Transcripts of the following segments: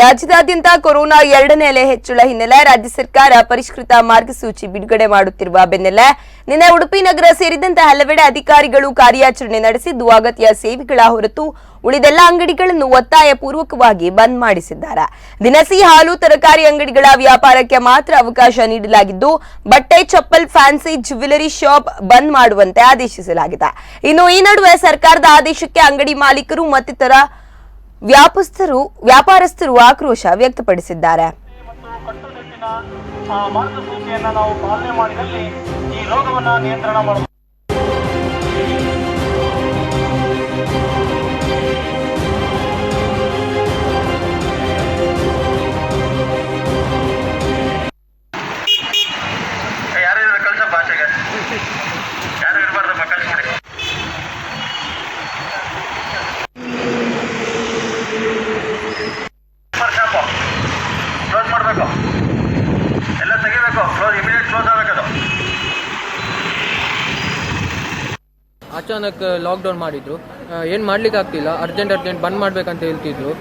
ರಾಜ್ಯದಾದ್ಯಂತ ಕೊರೋನಾ ಎರಡನೇ ಅಲೆ ಹೆಚ್ಚಳ ಹಿನ್ನೆಲೆ ರಾಜ್ಯ ಸರ್ಕಾರ ಪರಿಷ್ಕೃತ ಮಾರ್ಗಸೂಚಿ ಬಿಡುಗಡೆ ಮಾಡುತ್ತಿರುವ ಬೆನ್ನಲ್ಲೇ ನಿನ್ನೆ ಉಡುಪಿ ನಗರ ಸೇರಿದಂತೆ ಹಲವೆಡೆ ಅಧಿಕಾರಿಗಳು ಕಾರ್ಯಾಚರಣೆ ನಡೆಸಿದ್ದು ಅಗತ್ಯ ಸೇವೆಗಳ ಹೊರತು ಉಳಿದೆಲ್ಲ ಅಂಗಡಿಗಳನ್ನು ಒತ್ತಾಯಪೂರ್ವಕವಾಗಿ ಬಂದ್ ಮಾಡಿಸಿದ್ದಾರೆ. ದಿನಸಿ ಹಾಲು ತರಕಾರಿ ಅಂಗಡಿಗಳ ವ್ಯಾಪಾರಕ್ಕೆ ಮಾತ್ರ ಅವಕಾಶ ನೀಡಲಾಗಿದ್ದು ಬಟ್ಟೆ ಚಪ್ಪಲ್ ಫ್ಯಾನ್ಸಿ ಜ್ಯುವೆಲರಿ ಶಾಪ್ ಬಂದ್ ಮಾಡುವಂತೆ ಆದೇಶಿಸಲಾಗಿದೆ. ಇನ್ನು ಈ ನಡುವೆ ಸರ್ಕಾರದ ಆದೇಶಕ್ಕೆ ಅಂಗಡಿ ಮಾಲೀಕರು ಮತ್ತಿತರ ವ್ಯಾಪಾರಸ್ಥರು ಆಕ್ರೋಶ ವ್ಯಕ್ತಪಡಿಸಿದ್ದಾರೆ. ಮಾರ್ಗಸೂಚಿಯನ್ನು ನಾವು ಪಾಲನೆ ಮಾಡಿದಲ್ಲಿ ಈ ರೋಗವನ್ನು ನಿಯಂತ್ರಣ ಮಾಡಬಹುದು. ಯಾರಿದ್ರೆ ಕಳ್ಸಪ್ಪ ಆಚೆಗೆ, ಯಾರು ಇರಬಾರ್ದಪ್ಪ, ಕಳ್ಸ್ಬಿಡಿ. ಕ್ಲೋಸ್ ಮಾಡಬೇಕು, ಎಲ್ಲ ತೆಗಿಬೇಕು, ಕ್ಲೋಸ್ ಇಮಿಡಿಯೇಟ್ ಕ್ಲೋಸ್ ಆಗಬೇಕದು. ಅಚಾನಕ್ ಲಾಕ್ಡೌನ್ ಮಾಡಿದ್ರು, ಏನು ಮಾಡ್ಲಿಕ್ಕೆ ಆಗ್ತಿಲ್ಲ, ಅರ್ಜೆಂಟ್ ಬಂದ್ ಮಾಡ್ಬೇಕಂತ ಹೇಳ್ತಿದ್ರು.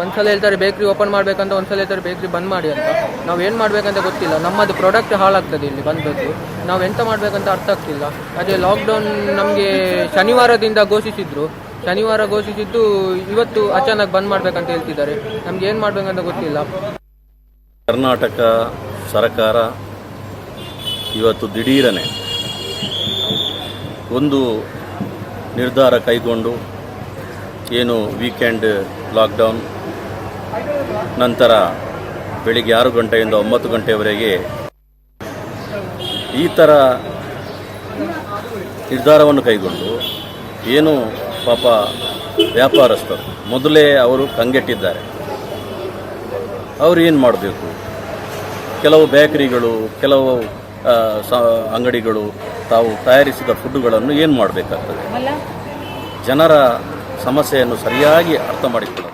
ಒಂದ್ಸಲ ಹೇಳ್ತಾರೆ ಬೇಕ್ರಿ ಓಪನ್ ಮಾಡ್ಬೇಕಂತ, ಒಂದ್ಸಲ ಹೇಳ್ತಾರೆ ಬೇಕ್ರಿ ಬಂದ್ ಮಾಡಿ ಅಂತ. ನಾವು ಏನು ಮಾಡ್ಬೇಕಂತ ಗೊತ್ತಿಲ್ಲ, ನಮ್ಮದು ಪ್ರಾಡಕ್ಟ್ ಹಾಳಾಗ್ತದೆ ಇಲ್ಲಿ ಬಂದದ್ದು. ನಾವು ಎಂತ ಮಾಡ್ಬೇಕಂತ ಅರ್ಥ ಆಗ್ತಿಲ್ಲ. ಅದೇ ಲಾಕ್ಡೌನ್ ನಮಗೆ ಶನಿವಾರದಿಂದ ಶನಿವಾರ ಘೋಷಿಸಿದ್ದು ಇವತ್ತು ಅಚಾನಕ್ ಬಂದ್ ಮಾಡ್ಬೇಕಂತ ಹೇಳ್ತಿದ್ದಾರೆ. ನಮ್ಗೆ ಏನು ಮಾಡ್ಬೇಕಂತ ಗೊತ್ತಿಲ್ಲ. ಕರ್ನಾಟಕ ಸರ್ಕಾರ ಇವತ್ತು ದಿಢೀರನೆ ಒಂದು ನಿರ್ಧಾರ ಕೈಗೊಂಡು ಏನು ವೀಕೆಂಡ್ ಲಾಕ್ಡೌನ್ ನಂತರ ಬೆಳಿಗ್ಗೆ 6 ಗಂಟೆಯಿಂದ 9 ಗಂಟೆಯವರೆಗೆ ಈ ಥರ ನಿರ್ಧಾರವನ್ನು ಕೈಗೊಂಡು ಏನು ಪಾಪ ವ್ಯಾಪಾರಸ್ಥರು ಮೊದಲೇ ಅವರು ಕಂಗೆಟ್ಟಿದ್ದಾರೆ. ಅವರು ಏನು ಮಾಡಬೇಕು? ಕೆಲವು ಬೇಕರಿಗಳು, ಕೆಲವು ಅಂಗಡಿಗಳು ತಾವು ತಯಾರಿಸಿದ ಫುಡ್ಡುಗಳನ್ನು ಏನು ಮಾಡಬೇಕಾಗ್ತದೆ? ಜನರ ಸಮಸ್ಯೆಯನ್ನು ಸರಿಯಾಗಿ ಅರ್ಥ ಮಾಡಿಕೊಳ್ಳಬೇಕು.